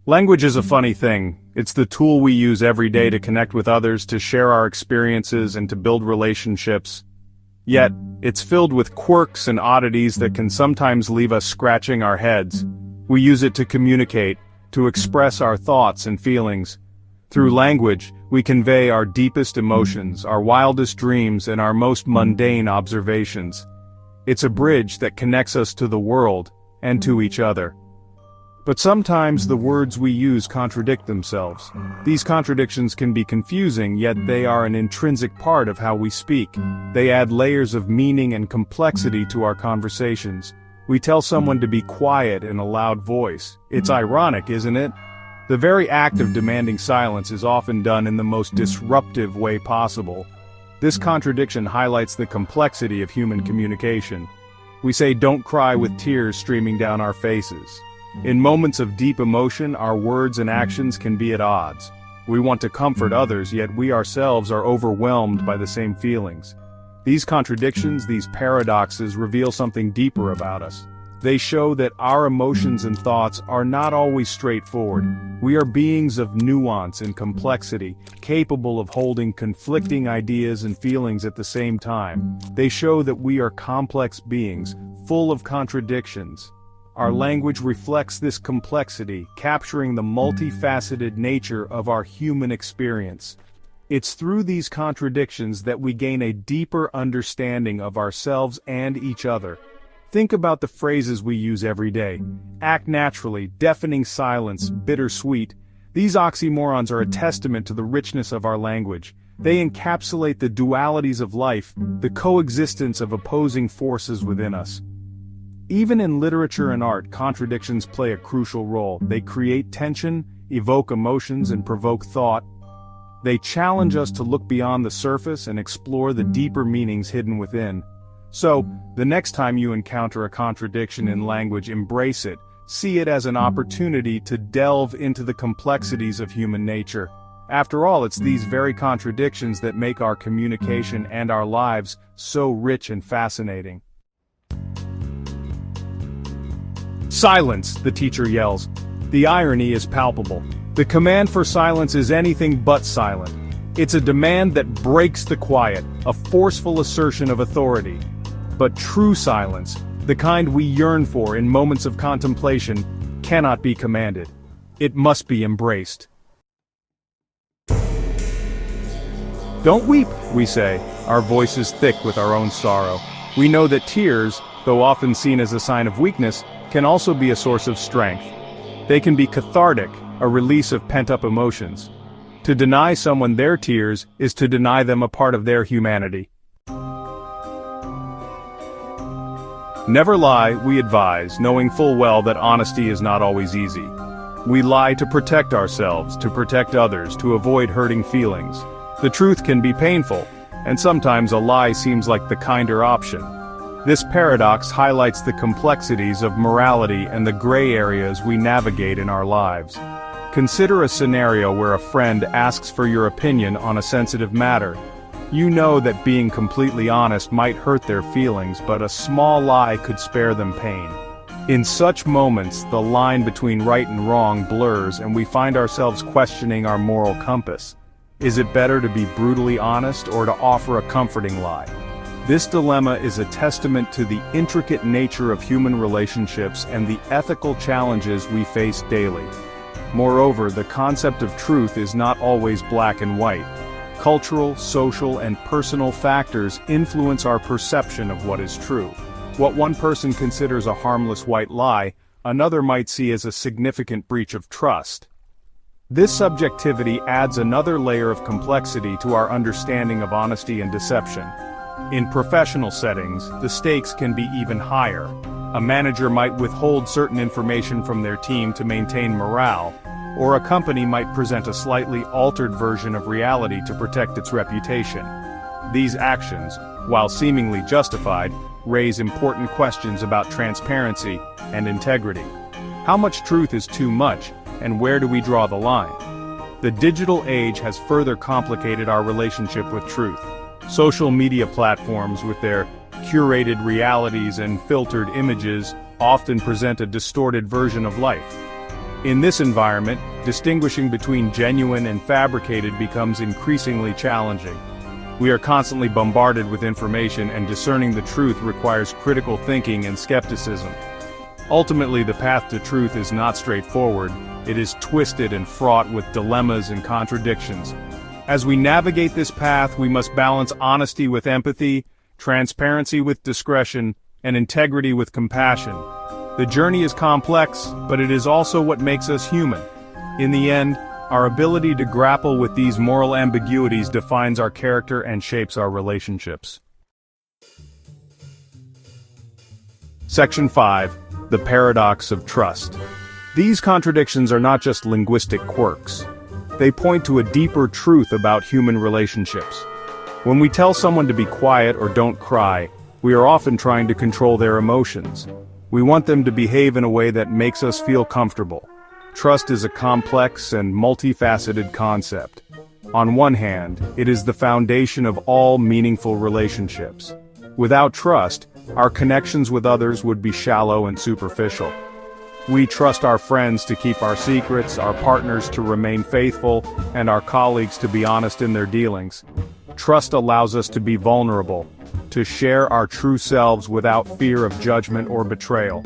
Language is a funny thing. It's the tool we use every day to connect with others, to share our experiences, and to build relationships. Yet, it's filled with quirks and oddities that can sometimes leave us scratching our heads. We use it to communicate, to express our thoughts and feelings. Through language, we convey our deepest emotions, our wildest dreams, and our most mundane observations. It's a bridge that connects us to the world, and to each other. But sometimes the words we use contradict themselves. These contradictions can be confusing, yet they are an intrinsic part of how we speak. They add layers of meaning and complexity to our conversations. We tell someone to be quiet in a loud voice. It's ironic, isn't it? The very act of demanding silence is often done in the most disruptive way possible. This contradiction highlights the complexity of human communication. We say don't cry with tears streaming down our faces. In moments of deep emotion, our words and actions can be at odds. We want to comfort others, yet we ourselves are overwhelmed by the same feelings. These contradictions, these paradoxes, reveal something deeper about us. They show that our emotions and thoughts are not always straightforward. We are beings of nuance and complexity, capable of holding conflicting ideas and feelings at the same time. They show that we are complex beings, full of contradictions. Our language reflects this complexity, capturing the multifaceted nature of our human experience. It's through these contradictions that we gain a deeper understanding of ourselves and each other. Think about the phrases we use every day. Act naturally, deafening silence, bittersweet. These oxymorons are a testament to the richness of our language. They encapsulate the dualities of life, the coexistence of opposing forces within us. Even in literature and art, contradictions play a crucial role. They create tension, evoke emotions, and provoke thought. They challenge us to look beyond the surface and explore the deeper meanings hidden within. So, the next time you encounter a contradiction in language, embrace it. See it as an opportunity to delve into the complexities of human nature. After all, it's these very contradictions that make our communication and our lives so rich and fascinating. Silence, the teacher yells. The irony is palpable. The command for silence is anything but silent. It's a demand that breaks the quiet, a forceful assertion of authority. But true silence, the kind we yearn for in moments of contemplation, cannot be commanded. It must be embraced. Don't weep, we say, our voices thick with our own sorrow. We know that tears, though often seen as a sign of weakness, can also be a source of strength. They can be cathartic, a release of pent-up emotions. To deny someone their tears is to deny them a part of their humanity. Never lie, we advise, knowing full well that honesty is not always easy. We lie to protect ourselves, to protect others, to avoid hurting feelings. The truth can be painful, and sometimes a lie seems like the kinder option. This paradox highlights the complexities of morality and the gray areas we navigate in our lives. Consider a scenario where a friend asks for your opinion on a sensitive matter. You know that being completely honest might hurt their feelings, but a small lie could spare them pain. In such moments, the line between right and wrong blurs, and we find ourselves questioning our moral compass. Is it better to be brutally honest or to offer a comforting lie? This dilemma is a testament to the intricate nature of human relationships and the ethical challenges we face daily. Moreover, the concept of truth is not always black and white. Cultural, social, and personal factors influence our perception of what is true. What one person considers a harmless white lie, another might see as a significant breach of trust. This subjectivity adds another layer of complexity to our understanding of honesty and deception. In professional settings, the stakes can be even higher. A manager might withhold certain information from their team to maintain morale, or a company might present a slightly altered version of reality to protect its reputation. These actions, while seemingly justified, raise important questions about transparency and integrity. How much truth is too much, and where do we draw the line? The digital age has further complicated our relationship with truth. Social media platforms, with their curated realities and filtered images, often present a distorted version of life. In this environment, distinguishing between genuine and fabricated becomes increasingly challenging. We are constantly bombarded with information, and discerning the truth requires critical thinking and skepticism. Ultimately, the path to truth is not straightforward. It is twisted and fraught with dilemmas and contradictions. As we navigate this path, we must balance honesty with empathy, transparency with discretion, and integrity with compassion. The journey is complex, but it is also what makes us human. In the end, our ability to grapple with these moral ambiguities defines our character and shapes our relationships. Section 5. The Paradox of Trust. These contradictions are not just linguistic quirks. They point to a deeper truth about human relationships. When we tell someone to be quiet or don't cry, we are often trying to control their emotions. We want them to behave in a way that makes us feel comfortable. Trust is a complex and multifaceted concept. On one hand, it is the foundation of all meaningful relationships. Without trust, our connections with others would be shallow and superficial. We trust our friends to keep our secrets, our partners to remain faithful, and our colleagues to be honest in their dealings. Trust allows us to be vulnerable, to share our true selves without fear of judgment or betrayal.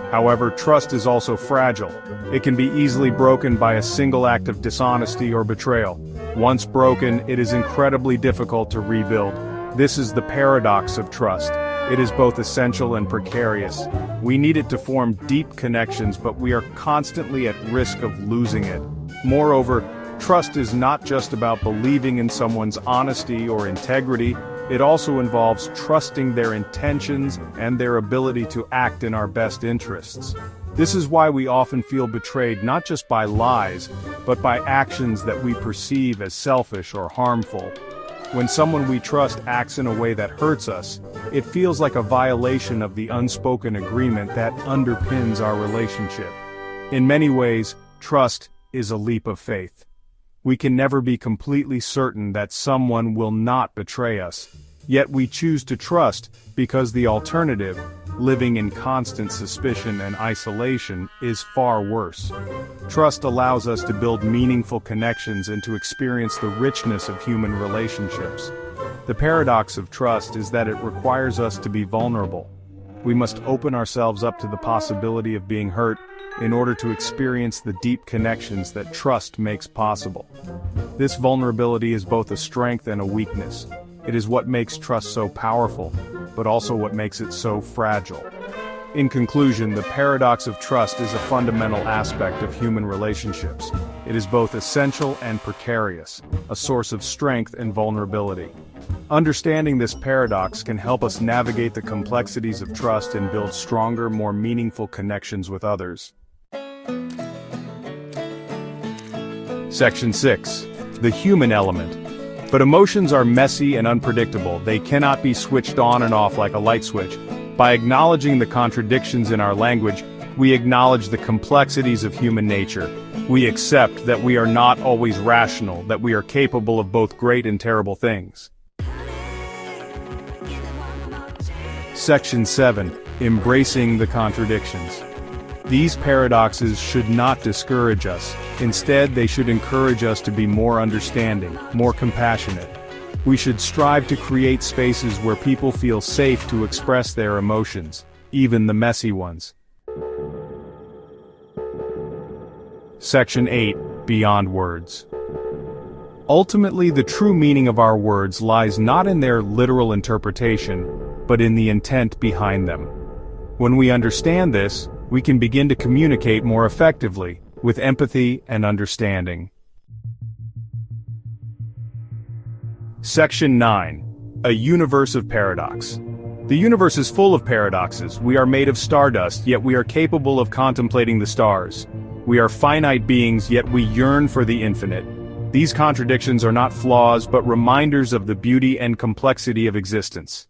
However, trust is also fragile. It can be easily broken by a single act of dishonesty or betrayal. Once broken, it is incredibly difficult to rebuild. This is the paradox of trust. It is both essential and precarious. We need it to form deep connections, but we are constantly at risk of losing it. Moreover, trust is not just about believing in someone's honesty or integrity. It also involves trusting their intentions and their ability to act in our best interests. This is why we often feel betrayed not just by lies, but by actions that we perceive as selfish or harmful. When someone we trust acts in a way that hurts us, it feels like a violation of the unspoken agreement that underpins our relationship. In many ways, trust is a leap of faith. We can never be completely certain that someone will not betray us, yet we choose to trust because the alternative, living in constant suspicion and isolation, is far worse. Trust allows us to build meaningful connections and to experience the richness of human relationships. The paradox of trust is that it requires us to be vulnerable. We must open ourselves up to the possibility of being hurt in order to experience the deep connections that trust makes possible. This vulnerability is both a strength and a weakness. It is what makes trust so powerful, but also what makes it so fragile. In conclusion, the paradox of trust is a fundamental aspect of human relationships. It is both essential and precarious, a source of strength and vulnerability. Understanding this paradox can help us navigate the complexities of trust and build stronger, more meaningful connections with others. Section 6. The human element. But emotions are messy and unpredictable. They cannot be switched on and off like a light switch. By acknowledging the contradictions in our language, we acknowledge the complexities of human nature. We accept that we are not always rational, that we are capable of both great and terrible things. Section 7. Embracing the contradictions. These paradoxes should not discourage us. Instead, they should encourage us to be more understanding, more compassionate. We should strive to create spaces where people feel safe to express their emotions, even the messy ones. Section 8. Beyond words. Ultimately, the true meaning of our words lies not in their literal interpretation, but in the intent behind them. When we understand this, we can begin to communicate more effectively, with empathy and understanding. Section 9. A universe of paradox. The universe is full of paradoxes. We are made of stardust, yet we are capable of contemplating the stars. We are finite beings, yet we yearn for the infinite. These contradictions are not flaws, but reminders of the beauty and complexity of existence.